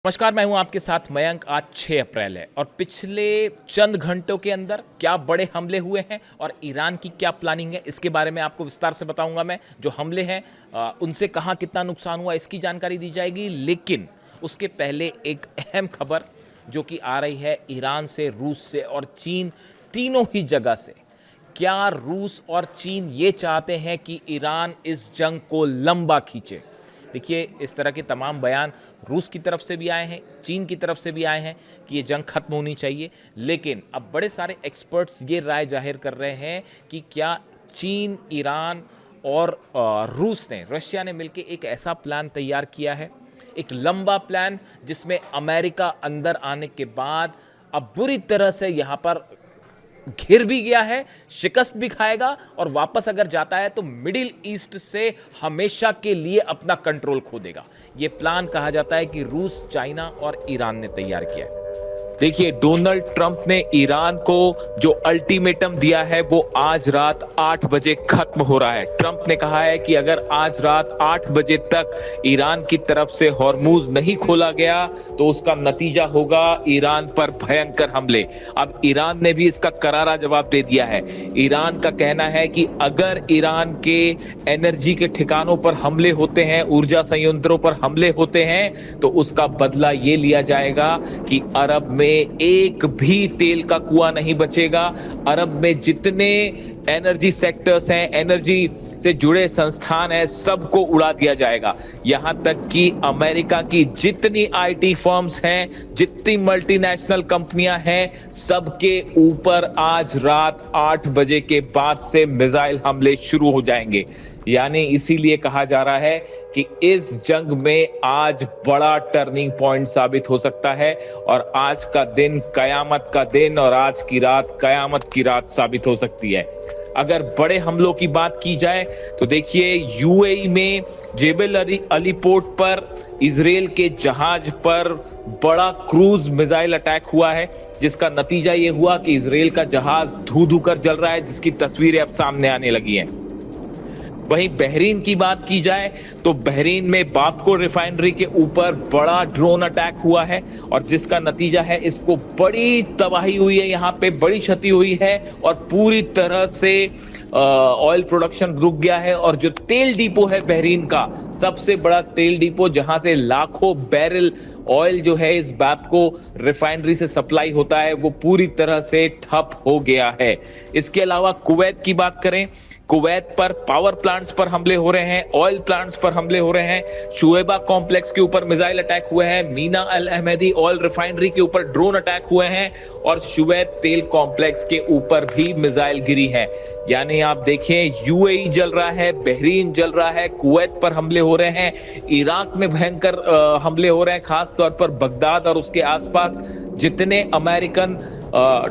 नमस्कार, मैं हूं आपके साथ मयंक। आज 6 अप्रैल है और पिछले चंद घंटों के अंदर क्या बड़े हमले हुए हैं और ईरान की क्या प्लानिंग है, इसके बारे में आपको विस्तार से बताऊंगा। मैं जो हमले हैं उनसे कहां कितना नुकसान हुआ इसकी जानकारी दी जाएगी, लेकिन उसके पहले एक अहम खबर जो कि आ रही है ईरान से, रूस से और चीन, तीनों ही जगह से। क्या रूस और चीन ये चाहते हैं कि ईरान इस जंग को लंबा खींचे? देखिए, इस तरह के तमाम बयान रूस की तरफ से भी आए हैं, चीन की तरफ से भी आए हैं कि ये जंग खत्म होनी चाहिए। लेकिन अब बड़े सारे एक्सपर्ट्स ये राय जाहिर कर रहे हैं कि क्या चीन, ईरान और रूस ने, रशिया ने मिलकर एक ऐसा प्लान तैयार किया है, एक लंबा प्लान, जिसमें अमेरिका अंदर आने के बाद अब बुरी तरह से यहाँ पर घिर भी गया है, शिकस्त भी खाएगा और वापस अगर जाता है तो मिडिल ईस्ट से हमेशा के लिए अपना कंट्रोल खो देगा। यह प्लान कहा जाता है कि रूस, चाइना और ईरान ने तैयार किया है। देखिए, डोनाल्ड ट्रंप ने ईरान को जो अल्टीमेटम दिया है वो आज रात 8 बजे खत्म हो रहा है। ट्रंप ने कहा है कि अगर आज रात 8 बजे तक ईरान की तरफ से हॉर्मूज नहीं खोला गया तो उसका नतीजा होगा ईरान पर भयंकर हमले। अब ईरान ने भी इसका करारा जवाब दे दिया है। ईरान का कहना है कि अगर ईरान के एनर्जी के ठिकानों पर हमले होते हैं, ऊर्जा संयंत्रों पर हमले होते हैं, तो उसका बदला ये लिया जाएगा कि अरब में एक भी तेल का कुआं नहीं बचेगा। अरब में जितने एनर्जी सेक्टर्स हैं, एनर्जी से जुड़े संस्थान हैं, सबको उड़ा दिया जाएगा। यहां तक कि अमेरिका की जितनी आईटी फर्म्स हैं, जितनी मल्टीनेशनल कंपनियां हैं, सबके ऊपर आज रात 8 बजे के बाद से मिसाइल हमले शुरू हो जाएंगे। यानी इसीलिए कहा जा रहा है कि इस जंग में आज बड़ा टर्निंग पॉइंट साबित हो सकता है और आज का दिन कयामत का दिन और आज की रात कयामत की रात साबित हो सकती है। अगर बड़े हमलों की बात की जाए तो देखिए, यूएई में जेबल अली पोर्ट पर इजराइल के जहाज पर बड़ा क्रूज मिसाइल अटैक हुआ है, जिसका नतीजा यह हुआ कि इजराइल का जहाज धू धू कर जल रहा है, जिसकी तस्वीरें अब सामने आने लगी हैं। वहीं बहरीन की बात की जाए तो बहरीन में बापको रिफाइनरी के ऊपर बड़ा ड्रोन अटैक हुआ है और जिसका नतीजा है इसको बड़ी तबाही हुई है, यहाँ पे बड़ी क्षति हुई है और पूरी तरह से ऑयल प्रोडक्शन रुक गया है। और जो तेल डिपो है बहरीन का, सबसे बड़ा तेल डिपो जहां से लाखों बैरल ऑयल जो है इस बापको रिफाइनरी से सप्लाई होता है, वो पूरी तरह से ठप हो गया है। इसके अलावा कुवैत की बात करें, कुवैत पर पावर प्लांट्स पर हमले हो रहे हैं, ऑयल प्लांट्स पर हमले हो रहे हैं, शुएबा कॉम्प्लेक्स के ऊपर मिसाइल अटैक हुए हैं, मीना अल अहमदी ऑयल रिफाइनरी के ऊपर ड्रोन अटैक हुए हैं और शुवैत तेल कॉम्प्लेक्स के ऊपर भी मिसाइल गिरी है। यानी आप देखें, यूएई जल रहा है, बहरीन जल रहा है, कुवैत पर हमले हो रहे हैं, इराक में भयंकर हमले हो रहे हैं, खास तौर पर बगदाद और उसके आसपास जितने अमेरिकन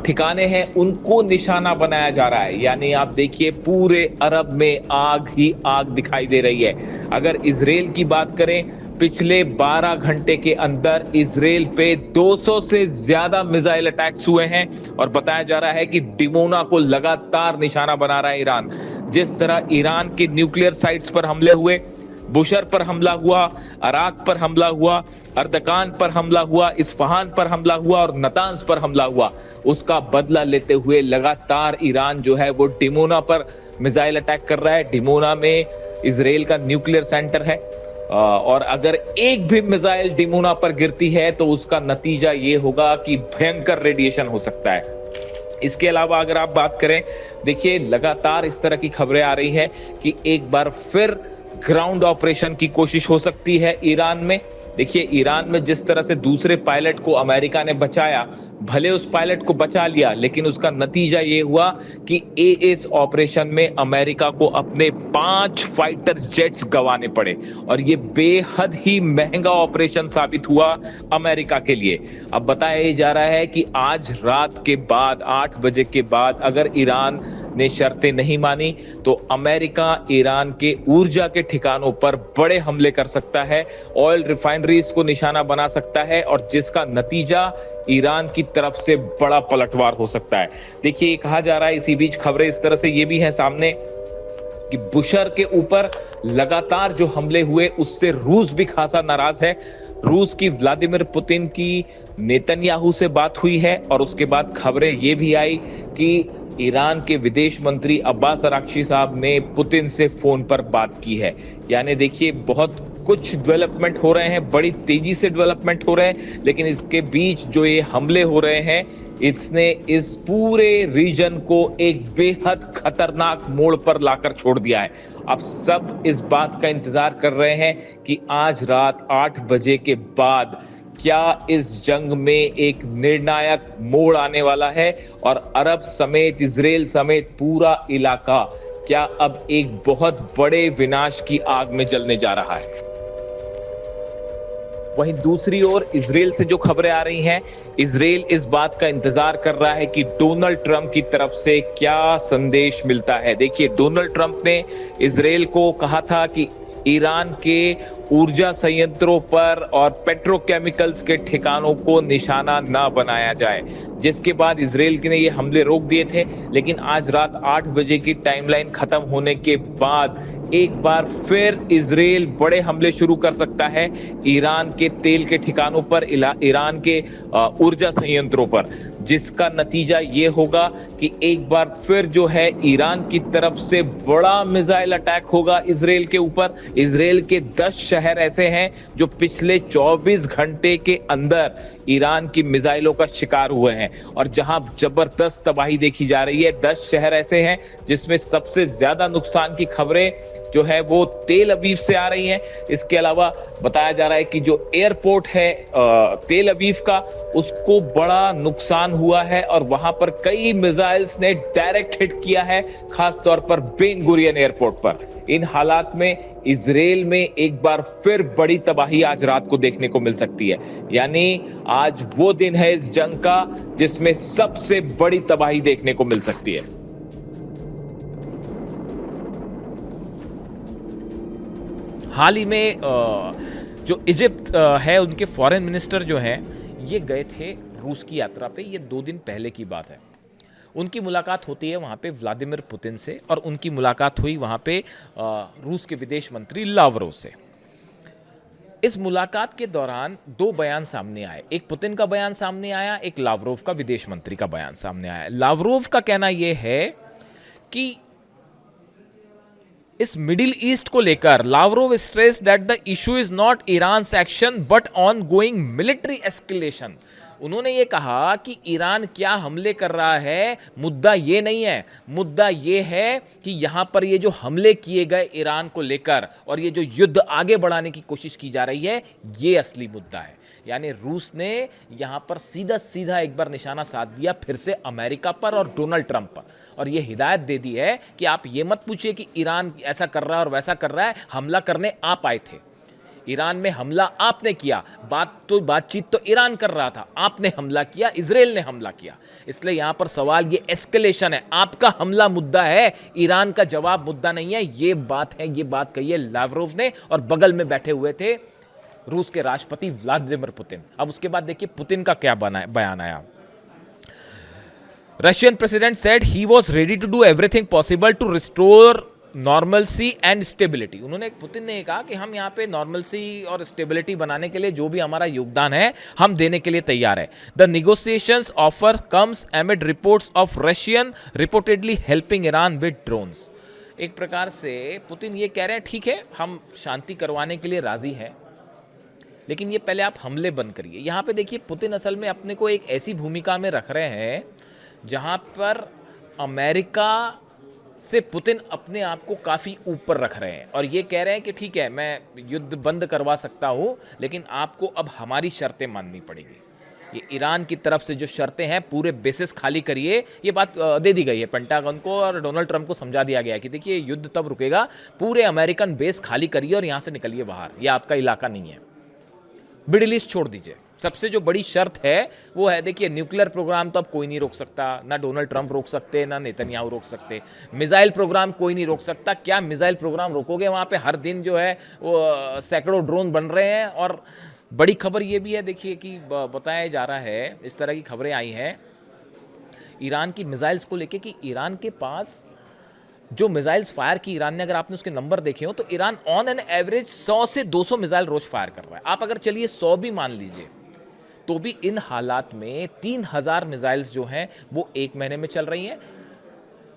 ठिकाने हैं उनको निशाना बनाया जा रहा है। यानी आप देखिए, पूरे अरब में आग ही आग दिखाई दे रही है। अगर इजराइल की बात करें, पिछले 12 घंटे के अंदर इजराइल पे 200 से ज्यादा मिसाइल अटैक्स हुए हैं और बताया जा रहा है कि डिमोना को लगातार निशाना बना रहा है ईरान। जिस तरह ईरान के न्यूक्लियर साइट्स पर हमले हुए, बुशर पर हमला हुआ, अराक पर हमला हुआ, अर्दकान पर हमला हुआ, इस्फहान पर हमला हुआ और नतांज पर हमला हुआ, उसका बदला लेते हुए लगातार ईरान जो है वो डिमोना पर मिसाइल अटैक कर रहा है। डिमोना में इजराइल का न्यूक्लियर सेंटर है और अगर एक भी मिसाइल डिमोना पर गिरती है तो उसका नतीजा ये होगा कि भयंकर रेडिएशन हो सकता है। इसके अलावा अगर आप बात करें, देखिए लगातार इस तरह की खबरें आ रही है कि एक बार फिर ग्राउंड ऑपरेशन की कोशिश हो सकती है ईरान में। देखिए, ईरान में जिस तरह से दूसरे पायलट को अमेरिका ने बचाया, भले उस पायलट को बचा लिया, लेकिन उसका नतीजा ये हुआ कि इस ऑपरेशन में अमेरिका को अपने 5 फाइटर जेट्स गंवाने पड़े और ये बेहद ही महंगा ऑपरेशन साबित हुआ अमेरिका के लिए। अब बताया जा रहा है कि आज रात के बाद 8 बजे के बाद अगर ईरान ने शर्तें नहीं मानी तो अमेरिका ईरान के ऊर्जा के ठिकानों पर बड़े हमले कर सकता है, ऑयल रिफाइनरीज को निशाना बना सकता है और जिसका नतीजा ईरान की तरफ से बड़ा पलटवार हो सकता है। देखिए, कहा जा रहा है, इसी बीच खबरें इस तरह से ये भी हैं सामने कि बुशर के ऊपर लगातार जो हमले हुए उससे रूस भी खासा नाराज है। रूस की व्लादिमीर पुतिन की नेतन्याहू से बात हुई है और उसके बाद खबरें ये भी आई कि ईरान के विदेश मंत्री अब्बास अराक्ची साहब ने पुतिन से फोन पर बात की है। यानी देखिए बहुत कुछ डेवलपमेंट हो रहे हैं, बड़ी तेजी से डेवलपमेंट हो रहे हैं, लेकिन इसके बीच जो ये हमले हो रहे हैं इसने इस पूरे रीजन को एक बेहद खतरनाक मोड़ पर लाकर छोड़ दिया है। अब सब इस बात का इंतजार कर रहे हैं कि आज रात 8 बजे के बाद क्या इस जंग में एक निर्णायक मोड़ आने वाला है और अरब समेत इजराइल समेत पूरा इलाका क्या अब एक बहुत बड़े विनाश की आग में जलने जा रहा है। वहीं दूसरी ओर इजराइल से जो खबरें आ रही हैं, इजराइल इस बात का इंतजार कर रहा है कि डोनाल्ड ट्रंप की तरफ से क्या संदेश मिलता है। देखिए डोनाल्ड ट्रंप ने इजराइल को कहा था कि ईरान के ऊर्जा संयंत्रों पर और पेट्रोकेमिकल्स के ठिकानों को निशाना ना बनाया जाए, जिसके बाद इजराइल ने ये हमले रोक दिए थे। लेकिन आज रात 8 बजे की टाइमलाइन खत्म होने के बाद एक बार फिर इजराइल बड़े हमले शुरू कर सकता है ईरान के तेल के ठिकानों पर, ईरान के ऊर्जा संयंत्रों पर, जिसका नतीजा ये होगा कि एक बार फिर जो है ईरान की तरफ से बड़ा मिसाइल अटैक होगा इजराइल के ऊपर। इजराइल के 10 शहर ऐसे हैं जो पिछले 24 घंटे के अंदर ईरान की मिसाइलों का शिकार हुए हैं और जहां जबरदस्त तबाही देखी जा रही है। 10 शहर ऐसे हैं जिसमें सबसे ज्यादा नुकसान की खबरें जो है वो तेल अवीव से आ रही हैं। इसके अलावा बताया जा रहा है कि जो एयरपोर्ट है तेल अवीव का, उसको बड़ा नुकसान हुआ है और वहां पर कई मिसाइल्स ने डायरेक्ट हिट किया है, खास तौर पर बेन गुरियन एयरपोर्ट पर। इन हालात में इजराइल में एक बार फिर बड़ी तबाही आज रात को देखने को मिल सकती है। यानी आज वो दिन है इस जंग का जिसमें सबसे बड़ी तबाही देखने को मिल सकती है। हाल ही में जो इजिप्ट है, उनके फॉरेन मिनिस्टर जो हैं ये गए थे रूस की यात्रा पे। ये 2 दिन पहले की बात है। उनकी मुलाकात होती है वहाँ पे व्लादिमीर पुतिन से और उनकी मुलाकात हुई वहाँ पे रूस के विदेश मंत्री लावरोव से। इस मुलाकात के दौरान 2 बयान सामने आए, एक पुतिन का बयान सामने आया, एक लावरोव का विदेश मंत्री का बयान सामने आया। लावरोव का कहना यह है कि इस मिडिल ईस्ट को लेकर Lavrov stress that the issue is not Iran action but on going military escalation. उन्होंने ये कहा कि ईरान क्या हमले कर रहा है, मुद्दा ये नहीं है, मुद्दा ये है कि यहां पर ये जो हमले किए गए ईरान को लेकर और ये जो युद्ध आगे बढ़ाने की कोशिश की जा रही है, ये असली मुद्दा है। यानी रूस ने यहां पर सीधा सीधा एक बार निशाना साध दिया फिर से अमेरिका पर और डोनाल्ड ट्रंप पर, और ये हिदायत दे दी है कि आप ये मत पूछिए कि ईरान ऐसा कर रहा है और वैसा कर रहा है, हमला करने आप आए थे, ईरान में हमला आपने किया, बातचीत तो ईरान कर रहा था, आपने हमला किया, इजराइल ने हमला किया। इसलिए यहां पर सवाल ये एस्केलेशन है, आपका हमला मुद्दा है, ईरान का जवाब मुद्दा नहीं है। ये बात है, ये बात कही है लावरोव ने और बगल में बैठे हुए थे रूस के राष्ट्रपति व्लादिमीर पुतिन। अब उसके बाद देखिए पुतिन का क्या बयान आया। Russian president said he was ready to do everything possible to restore normalcy and stability. उन्होंने, पुतिन ने कहा कि हम यहाँ पे नॉर्मलसी और स्टेबिलिटी बनाने के लिए जो भी हमारा योगदान है हम देने के लिए तैयार है। The negotiations offer comes एमिड reports of Russian reportedly helping Iran with drones. एक प्रकार से पुतिन ये कह रहे हैं ठीक है हम शांति करवाने के लिए राजी हैं, लेकिन ये पहले आप हमले बंद करिए। यहाँ पे देखिए पुतिन असल में अपने को एक ऐसी भूमिका में रख रहे हैं जहाँ पर अमेरिका से पुतिन अपने आप को काफ़ी ऊपर रख रहे हैं और ये कह रहे हैं कि ठीक है मैं युद्ध बंद करवा सकता हूँ, लेकिन आपको अब हमारी शर्तें माननी पड़ेगी। ये ईरान की तरफ से जो शर्तें हैं पूरे बेसिस खाली करिए, ये बात दे दी गई है पेंटागन को और डोनाल्ड ट्रंप को समझा दिया गया है कि देखिए युद्ध तब रुकेगा, पूरे अमेरिकन बेस खाली करिए और यहाँ से निकलिए बाहर, ये आपका इलाका नहीं है, मिडिल ईस्ट छोड़ दीजिए। सबसे जो बड़ी शर्त है वो है, देखिए न्यूक्लियर प्रोग्राम तो अब कोई नहीं रोक सकता, ना डोनाल्ड ट्रंप रोक सकते, ना नेतन्याहू रोक सकते। मिसाइल प्रोग्राम कोई नहीं रोक सकता। क्या मिसाइल प्रोग्राम रोकोगे? वहाँ पे हर दिन जो है वो सैकड़ों ड्रोन बन रहे हैं। और बड़ी खबर ये भी है देखिए कि बताया जा रहा है, इस तरह की खबरें आई हैं ईरान की मिसाइल्स को लेके कि ईरान के पास जो मिसाइल्स फायर की ईरान ने, अगर आपने उसके नंबर देखे हो तो ईरान ऑन एन एवरेज 100 से 200 मिसाइल रोज फायर कर रहा है। आप अगर चलिए 100 भी मान लीजिए, तो भी इन हालात में 3000 मिसाइल्स जो हैं वो एक महीने में चल रही हैं।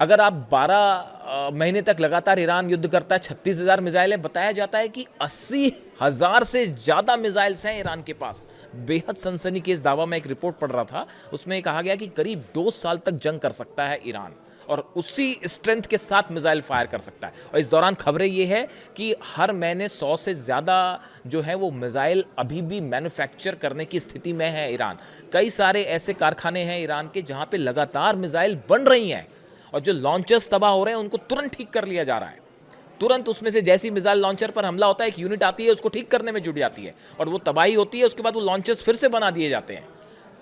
अगर आप 12 महीने तक लगातार ईरान युद्ध करता है, 36,000 मिसाइलें, बताया जाता है कि 80,000 से ज़्यादा मिसाइल्स हैं ईरान के पास। बेहद सनसनीखेज दावा, में एक रिपोर्ट पढ़ रहा था, उसमें कहा गया कि करीब 2 साल तक जंग कर सकता है ईरान और उसी स्ट्रेंथ के साथ मिसाइल फायर कर सकता है। और इस दौरान खबरें ये है कि हर महीने 100 से ज़्यादा जो है वो मिसाइल अभी भी मैन्युफैक्चर करने की स्थिति में है ईरान। कई सारे ऐसे कारखाने हैं ईरान के जहाँ पे लगातार मिसाइल बन रही हैं और जो लॉन्चर्स तबाह हो रहे हैं उनको तुरंत ठीक कर लिया जा रहा है। तुरंत उसमें से जैसी मिसाइल लॉन्चर पर हमला होता है, एक यूनिट आती है, उसको ठीक करने में जुट जाती है और वो तबाही होती है, उसके बाद वो लॉन्चर्स फिर से बना दिए जाते हैं।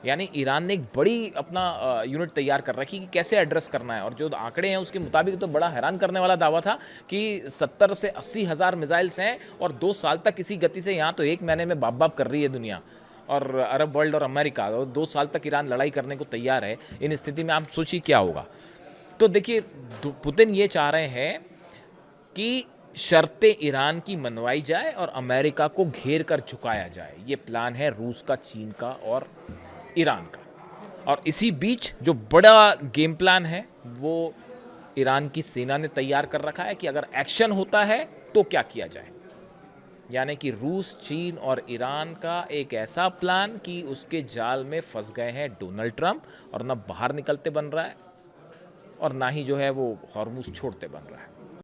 यानी ईरान ने एक बड़ी अपना यूनिट तैयार कर रखी कि कैसे एड्रेस करना है। और जो आंकड़े हैं उसके मुताबिक तो बड़ा हैरान करने वाला दावा था कि 70 से 80 हज़ार मिसाइल्स हैं और 2 साल तक इसी गति से, यहाँ तो एक महीने में बाप बाप कर रही है दुनिया और अरब वर्ल्ड और अमेरिका, और 2 साल तक ईरान लड़ाई करने को तैयार है। इन स्थिति में आप सोचिए क्या होगा। तो देखिए, पुतिन ये चाह रहे हैं कि शर्तें ईरान की मनवाई जाए और अमेरिका को घेर कर झुकाया जाए। ये प्लान है रूस का, चीन का और ईरान का। और इसी बीच जो बड़ा गेम प्लान है वो ईरान की सेना ने तैयार कर रखा है कि अगर एक्शन होता है तो क्या किया जाए। यानी कि रूस, चीन और ईरान का एक ऐसा प्लान कि उसके जाल में फंस गए हैं डोनाल्ड ट्रंप और ना बाहर निकलते बन रहा है और ना ही जो है वो हॉर्मुज़ छोड़ते बन रहा है।